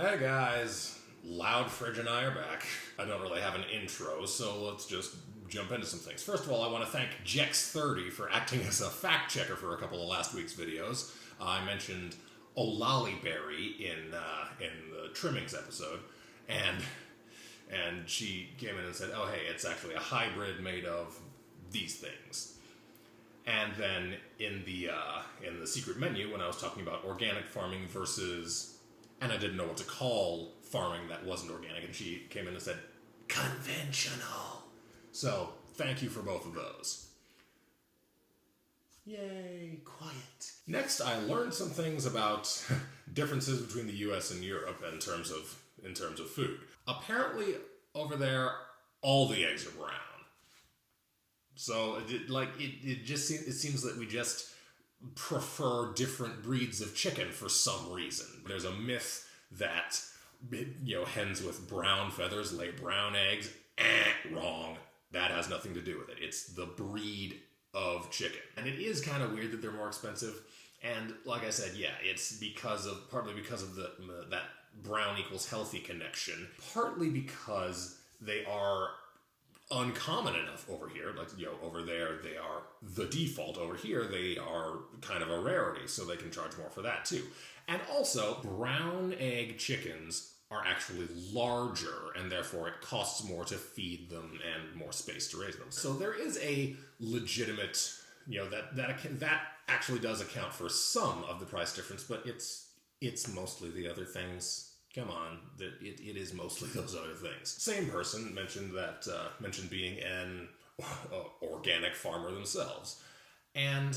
Hey guys, Loud Fridge and I are back. I don't really have an intro, so let's just jump into some things. First of all, I want to thank Jex30 for acting as a fact checker for a couple of last week's videos. I mentioned Olaliberry in the trimmings episode, and she came in and said, "Oh hey, it's actually a hybrid made of these things." And then in the secret menu, when I was talking about organic farming versus, and I didn't know what to call farming that wasn't organic, and she came in and said, conventional. So, thank you for both of those. Yay, quiet. Next, I learned some things about differences between the US and Europe in terms of food. Apparently, over there, all the eggs are brown. So, it seems that we just prefer different breeds of chicken for some reason. There's a myth that, hens with brown feathers lay brown eggs. Wrong. That has nothing to do with it. It's the breed of chicken. And it is kind of weird that they're more expensive. And like I said, yeah, it's partly because of that brown equals healthy connection. Partly because they are uncommon enough over here. Over there they are the default. Over here they are kind of a rarity, so they can charge more for that too. And also, brown egg chickens are actually larger, and therefore it costs more to feed them and more space to raise them. So there is a legitimate, that actually does account for some of the price difference, but it's mostly the other things. Come on, it is mostly those other things. Same person mentioned being an organic farmer themselves. And,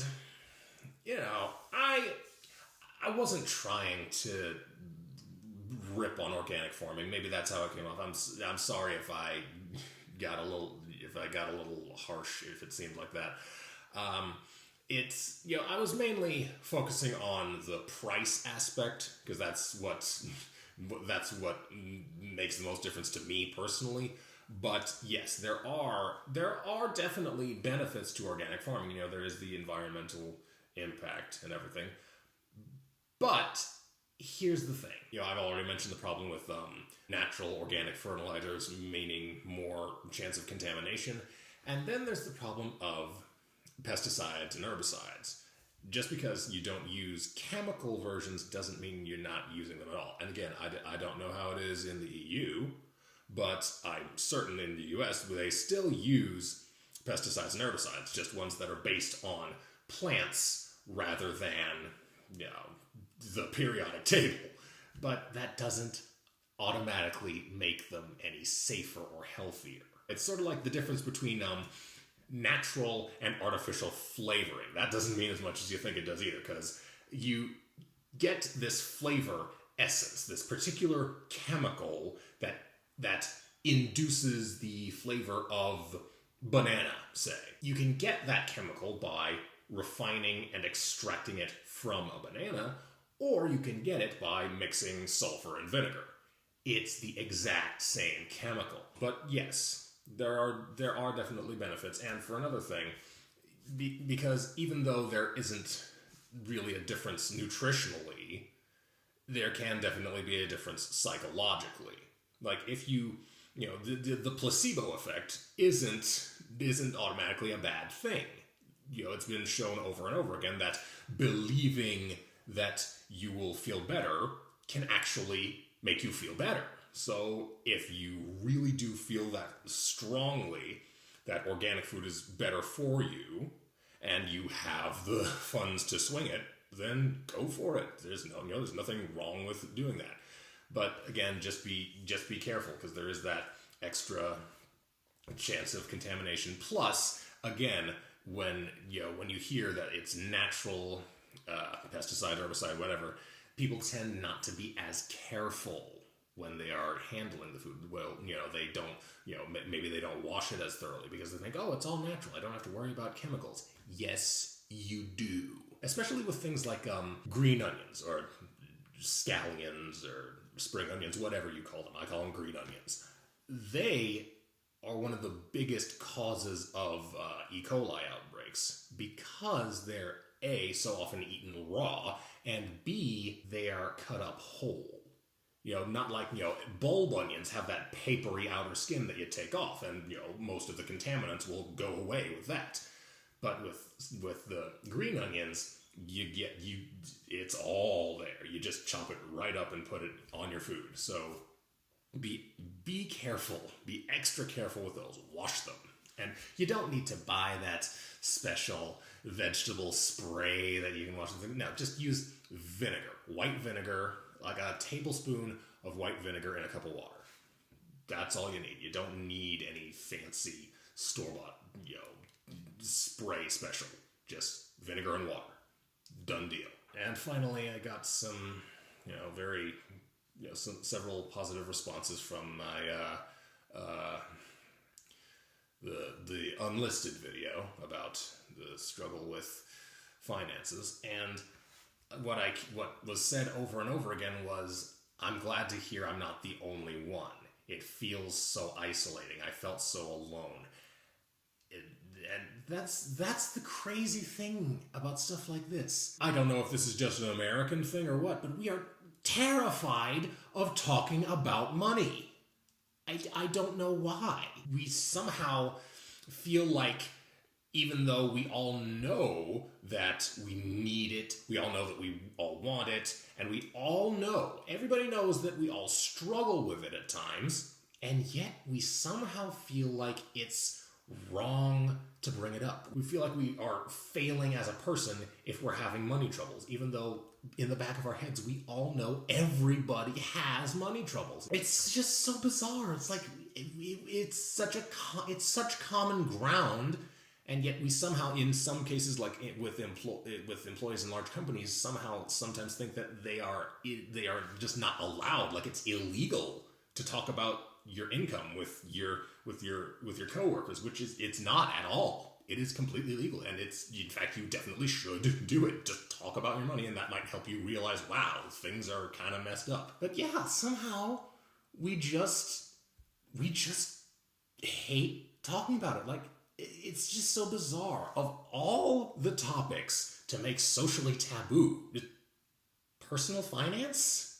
I wasn't trying to rip on organic farming. Maybe that's how it came off. I'm sorry if I got a little harsh, if it seemed like that. I was mainly focusing on the price aspect, because that's what makes the most difference to me personally. But yes, there are definitely benefits to organic farming. There is the environmental impact and everything. But here's the thing. I've already mentioned the problem with natural organic fertilizers, meaning more chance of contamination. And then there's the problem of pesticides and herbicides. Just because you don't use chemical versions doesn't mean you're not using them at all. And again, I don't know how it is in the EU, but I'm certain in the US they still use pesticides and herbicides, just ones that are based on plants rather than, the periodic table. But that doesn't automatically make them any safer or healthier. It's sort of like the difference between natural and artificial flavoring. That doesn't mean as much as you think it does either, because you get this flavor essence, this particular chemical that induces the flavor of banana, say. You can get that chemical by refining and extracting it from a banana, or you can get it by mixing sulfur and vinegar. It's the exact same chemical. But yes, there are definitely benefits. And for another thing, because even though there isn't really a difference nutritionally, there can definitely be a difference psychologically. Like if the placebo effect isn't automatically a bad thing. It's been shown over and over again that believing that you will feel better can actually make you feel better. So if you really do feel that strongly that organic food is better for you, and you have the funds to swing it, then go for it. There's nothing wrong with doing that. But again, just be careful, because there is that extra chance of contamination. Plus, again, when you hear that it's natural pesticide, herbicide, whatever, people tend not to be as careful when they are handling the food. Well, they don't, maybe they don't wash it as thoroughly because they think, oh, it's all natural. I don't have to worry about chemicals. Yes, you do. Especially with things like green onions or scallions or spring onions, whatever you call them. I call them green onions. They are one of the biggest causes of E. coli outbreaks because they're A, so often eaten raw, and B, they are cut up whole. Not like, bulb onions have that papery outer skin that you take off, and, most of the contaminants will go away with that. But with the green onions, it's all there. You just chop it right up and put it on your food. So be careful. Be extra careful with those. Wash them. And you don't need to buy that special vegetable spray that you can wash them. No, just use vinegar. White vinegar, like a tablespoon of white vinegar in a cup of water. That's all you need. You don't need any fancy store-bought, spray special. Just vinegar and water. Done deal. And finally, I got some, several positive responses from my, the unlisted video about the struggle with finances. And what was said over and over again was, I'm glad to hear I'm not the only one. It feels so isolating. I felt so alone. And that's the crazy thing about stuff like this. I don't know if this is just an American thing or what, but we are terrified of talking about money. I don't know why. We somehow feel like, even though we all know that we need it, we all know that we all want it, and we all know, everybody knows that we all struggle with it at times, and yet we somehow feel like it's wrong to bring it up. We feel like we are failing as a person if we're having money troubles, even though in the back of our heads we all know everybody has money troubles. It's just so bizarre. It's like it's such common ground, and yet we somehow, in some cases, like with employees in large companies, sometimes think that they are just not allowed. Like it's illegal to talk about your income with your coworkers, which it's not at all. It is completely legal, and in fact, you definitely should do it. Just talk about your money, and that might help you realize, wow, things are kind of messed up. But yeah, somehow we just hate talking about it. Like, it's just so bizarre. Of all the topics to make socially taboo, personal finance?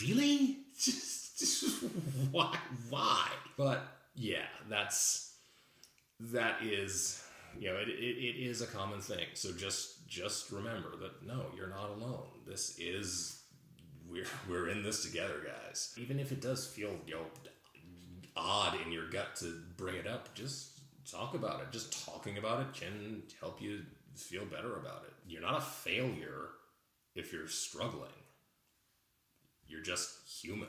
Really? Just why? But yeah, that is, it is a common thing. So just remember that no, you're not alone. We're in this together, guys. Even if it does feel, odd in your gut to bring it up, just talk about it. Just talking about it can help you feel better about it. You're not a failure if you're struggling. You're just human.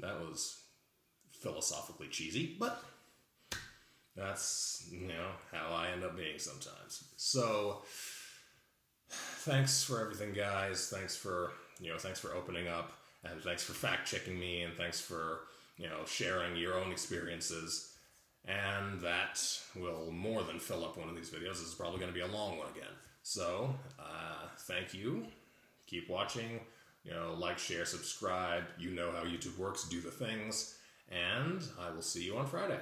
That was philosophically cheesy, but that's, how I end up being sometimes. So, thanks for everything, guys. Thanks for opening up, and thanks for fact-checking me, and thanks for, sharing your own experiences. And that will more than fill up one of these videos. This is probably going to be a long one again. So, thank you. Keep watching. Like, share, subscribe. You know how YouTube works. Do the things. And I will see you on Friday.